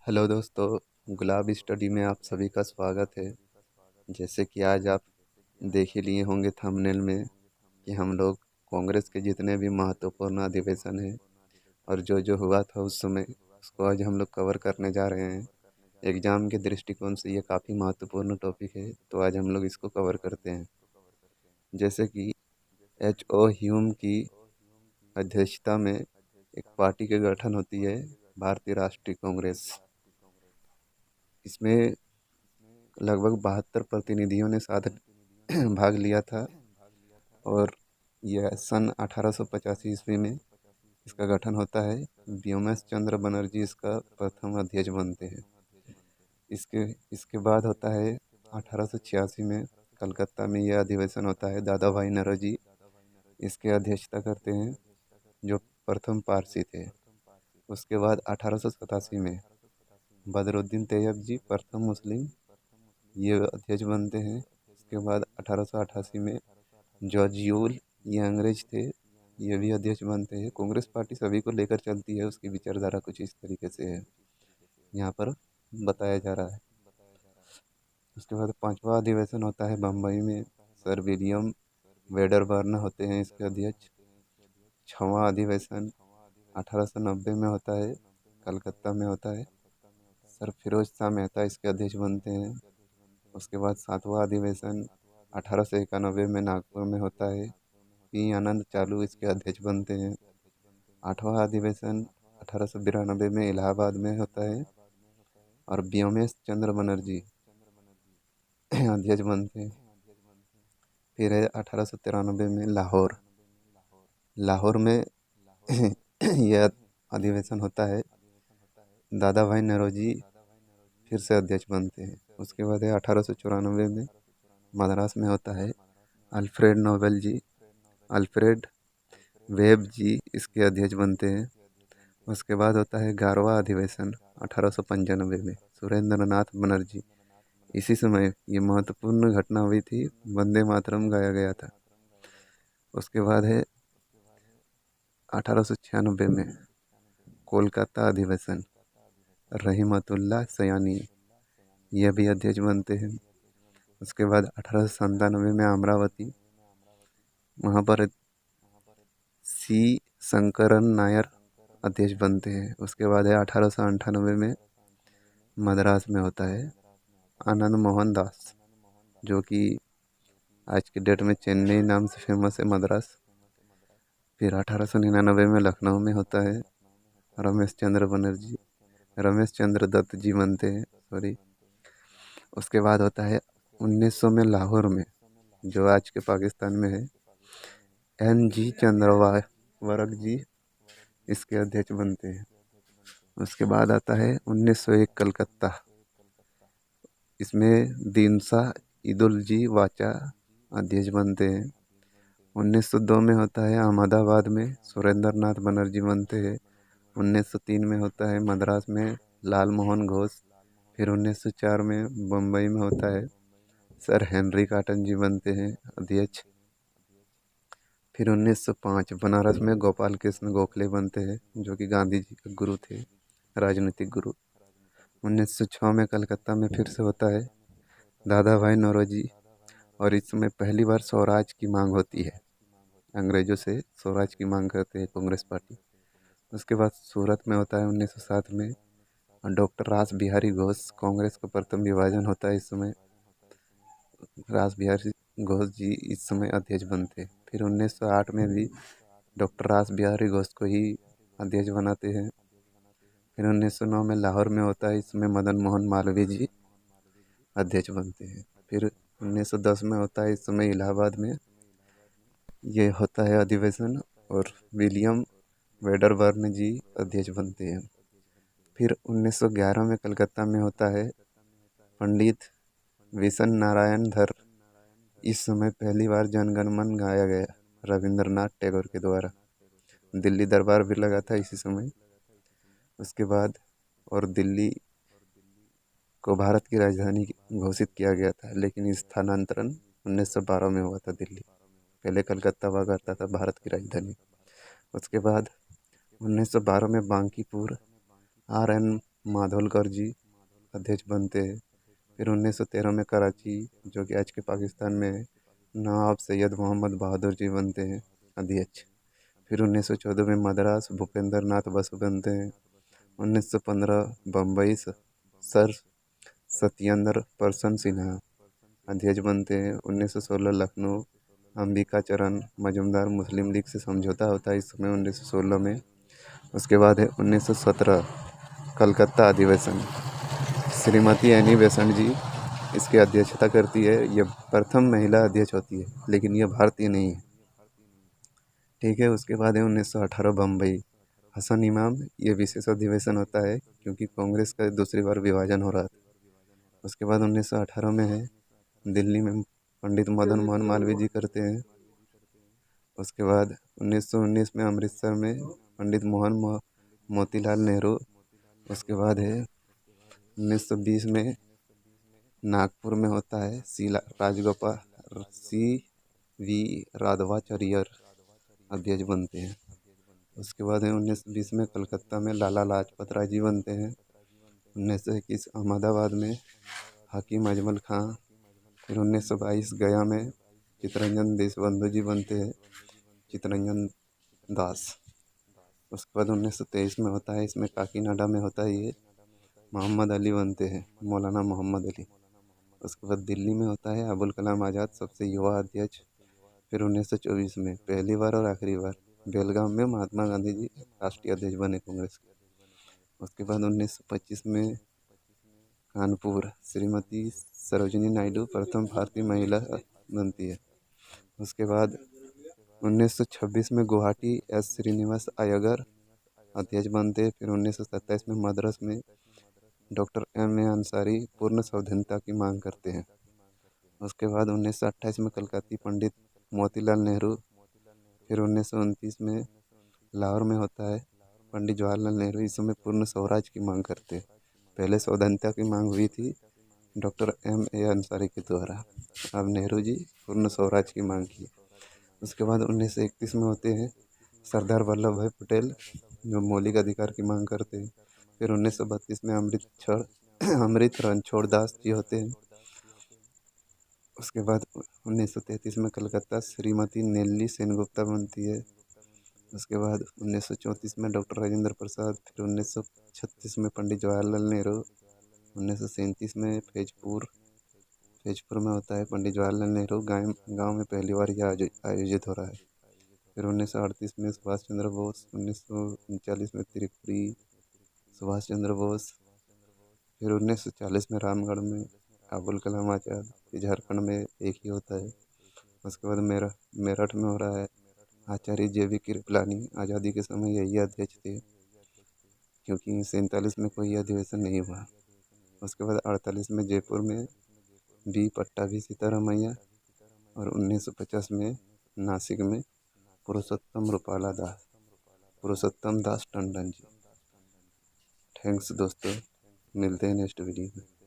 Hello दोस्तों, गुलाब study में आप सभी का स्वागत है। जैसे कि आज आप देख ही लिए होंगे थंबनेल में कि हम लोग कांग्रेस के जितने भी महत्वपूर्ण अधिवेशन हैं और जो जो हुआ था उस समय उसको आज हम लोग कवर करने जा रहे हैं। एग्ज़ाम के दृष्टिकोण से ये काफ़ी महत्वपूर्ण टॉपिक है, तो आज हम लोग इसको कवर करते हैं। जैसे कि H.O. ह्यूम की अध्यक्षता में एक पार्टी के गठन होती है, भारतीय राष्ट्रीय कांग्रेस। इसमें लगभग 72 प्रतिनिधियों ने साथ भाग लिया था और यह सन 1885 ईस्वी में इसका गठन होता है। व्योमेश चंद्र बनर्जी इसका प्रथम अध्यक्ष बनते हैं। इसके इसके बाद होता है 1886 में कलकत्ता में यह अधिवेशन होता है। दादा भाई नौरोजी इसके अध्यक्षता करते हैं, जो प्रथम पारसी थे। उसके बाद 1887 में बदरुद्दीन तैयब जी प्रथम मुस्लिम ये अध्यक्ष बनते हैं। इसके बाद 1888 में जॉर्ज यूल ये अंग्रेज थे, ये भी अध्यक्ष बनते हैं। कांग्रेस पार्टी सभी को लेकर चलती है, उसकी विचारधारा कुछ इस तरीके से है, यहाँ पर बताया जा रहा है। उसके बाद पांचवा अधिवेशन होता है बम्बई में, सर विलियम वेडरबर्न होते हैं इसके अध्यक्ष। छठवां अधिवेशन 1890 में होता है, कलकत्ता में होता है। सर फिरोज शाह मेहता इसके अध्यक्ष बनते हैं। उसके बाद सातवां अधिवेशन 1891 में नागपुर में होता है। पी आनंद चालू इसके अध्यक्ष बनते हैं। आठवां अधिवेशन 1892 में इलाहाबाद में होता है और व्योमेश चंद्र बनर्जी अध्यक्ष बनते हैं। फिर है 1893 में लाहौर। लाहौर में यह अधिवेशन होता है। दादा भाई नौरोजी फिर से अध्यक्ष बनते हैं। उसके बाद है 1894 में मद्रास में होता है। अल्फ्रेड नोबेल जी, अल्फ्रेड वेब जी इसके अध्यक्ष बनते हैं। उसके बाद होता है 11वां अधिवेशन 1895 में, सुरेंद्र नाथ बनर्जी। इसी समय ये महत्वपूर्ण घटना हुई थी, वंदे मातरम गाया गया था। उसके बाद है 1896 में कोलकाता अधिवेशन, रहीमतुल्लाह सयानी यह भी अध्यक्ष बनते हैं। उसके बाद 1897 में अमरावती, वहाँ पर सी शंकरन नायर अध्यक्ष बनते हैं। उसके बाद है 1898 में मद्रास में होता है आनंद मोहन दास, जो कि आज के डेट में चेन्नई नाम से फेमस है, मद्रास। फिर 1899 में लखनऊ में होता है रमेश चंद्र बनर्जी, रमेश चंद्र दत्त जी बनते हैं, सॉरी। उसके बाद होता है 1900 में लाहौर में, जो आज के पाकिस्तान में है, NG चंद्रवारक जी इसके अध्यक्ष बनते हैं। उसके बाद आता है 1901 कलकत्ता, इसमें दीनशा ईदुल जी वाचा अध्यक्ष बनते हैं। 1902 में होता है अहमदाबाद में, सुरेंद्र नाथ बनर्जी बनते हैं। 1903 में होता है मद्रास में, लाल मोहन घोष। फिर 1904 में बम्बई में होता है, सर हेनरी कॉटन जी बनते हैं अध्यक्ष। फिर 1905 बनारस में गोपाल कृष्ण गोखले बनते हैं, जो कि गांधी जी के गुरु थे, राजनीतिक गुरु। 1906 में कलकत्ता में फिर से होता है दादा भाई नौरोजी, और इस समय पहली बार स्वराज की मांग होती है। अंग्रेजों से स्वराज की मांग करते हैं कांग्रेस पार्टी। उसके बाद सूरत में होता है 1907 में, और डॉक्टर रास बिहारी घोष, कांग्रेस का प्रथम विभाजन होता है इस समय। रास बिहारी घोष जी इस समय अध्यक्ष बनते हैं। फिर 1908 में भी डॉक्टर रास बिहारी घोष को ही अध्यक्ष बनाते हैं। फिर 1909 में लाहौर में होता है, इसमें मदन मोहन मालवीय जी अध्यक्ष बनते हैं। फिर 1910 में होता है, इस समय इलाहाबाद में ये होता है अधिवेशन, और विलियम वेडरबर्न जी अध्यक्ष बनते हैं। फिर 1911 में कलकत्ता में होता है पंडित विशन नारायण धर, इस समय पहली बार जनगण मन गाया गया रविंद्रनाथ टैगोर के द्वारा। दिल्ली दरबार भी लगा था इसी समय। उसके बाद और दिल्ली को भारत की राजधानी घोषित किया गया था, लेकिन इस स्थानांतरण 1912 में हुआ था दिल्ली। पहले कलकत्ता हुआ करता था भारत की राजधानी। उसके बाद 1912 में बांकीपुर RN माधवलकर जी अध्यक्ष बनते हैं। फिर 1913 में कराची, जो कि आज के पाकिस्तान में है, नवाब सैयद मोहम्मद बहादुर जी बनते हैं अध्यक्ष। फिर 1914 में मद्रास भूपेंद्र नाथ बसु बनते हैं। 1915 बम्बई सर सत्येंद्र प्रसन्न सिन्हा अध्यक्ष बनते हैं। 1916 लखनऊ अंबिका चरण मजूमदार मुस्लिम लीग से समझौता होता है इस समय 1916 में। उसके बाद है 1917 कलकत्ता अधिवेशन, श्रीमती एनी बेसेंट जी इसकी अध्यक्षता करती है। ये प्रथम महिला अध्यक्ष होती है, लेकिन यह भारतीय नहीं है। ठीक है। उसके बाद है 1918 बम्बई हसन इमाम, ये विशेष अधिवेशन होता है क्योंकि कांग्रेस का दूसरी बार विभाजन हो रहा था। उसके बाद 1918 में है दिल्ली में पंडित मदन मोहन मालवीय जी करते हैं। उसके बाद 1919 में अमृतसर में पंडित मोतीलाल नेहरू। उसके बाद है 1920 में नागपुर में होता है राजगोपाल सी राघवाचार्य अध्यक्ष बनते हैं। उसके बाद है 1920 में कलकत्ता में लाला लाजपत राय जी बनते हैं। 1921 अहमदाबाद में हकीम अजमल खां। फिर 1922 गया में चित्तरंजन देशबंधु जी बनते हैं, चित्तरंजन दास। उसके बाद 1923 में होता है, इसमें काकीनाडा में होता है, ये मोहम्मद अली बनते हैं, मौलाना मोहम्मद अली। उसके बाद दिल्ली में होता है अबुल कलाम आज़ाद सबसे युवा अध्यक्ष। फिर 1924 में पहली बार और आखिरी बार बेलगाम में महात्मा गांधी जी राष्ट्रीय अध्यक्ष बने कांग्रेस के। उसके बाद 1925 में कानपुर श्रीमती सरोजिनी नायडू प्रथम भारतीय महिला बनती है। उसके बाद 1926 में गुवाहाटी एस श्रीनिवास अय्यर अध्यक्ष बनते हैं। फिर 1927 में मद्रास में डॉक्टर M A अंसारी पूर्ण स्वाधीनता की मांग करते हैं। उसके बाद 1928 में कलकत्ती पंडित मोतीलाल नेहरू। फिर 1929 में लाहौर में होता है पंडित जवाहरलाल नेहरू, इस समय पूर्ण स्वराज की मांग करते हैं। पहले स्वाधीनता की मांग हुई थी डॉक्टर M A अंसारी के द्वारा, अब नेहरू जी पूर्ण स्वराज की मांग की। उसके बाद 1931 में होते हैं सरदार वल्लभ भाई पटेल, जो मौलिक अधिकार की मांग करते हैं। फिर 1932 में अमृत रणछोड़ दास जी होते हैं। उसके बाद 1933 में कलकत्ता श्रीमती नेल्ली सेनगुप्ता बनती है। उसके बाद 1934 में डॉक्टर राजेंद्र प्रसाद। फिर 1936 में पंडित जवाहरलाल नेहरू। 1937 में फैजपुर में होता है पंडित जवाहरलाल नेहरू गांव में पहली बार यह आयोजित हो रहा है। फिर 1938 में सुभाष चंद्र बोस। 1939 में त्रिपुरी सुभाष चंद्र बोस। फिर 1940 में रामगढ़ में अबुल कलाम आज़ाद। झारखंड में एक ही होता है। उसके बाद मेरठ में हो रहा है आचार्य JV कृपलानी। आज़ादी के समय यही अध्यक्ष थे, क्योंकि 47 में कोई अधिवेशन नहीं हुआ। उसके बाद 48 में जयपुर में B पट्टाभी सीतारामैया और 1950 में नासिक में पुरुषोत्तम दास टंडन जी। थैंक्स दोस्तों, मिलते हैं नेक्स्ट वीडियो में।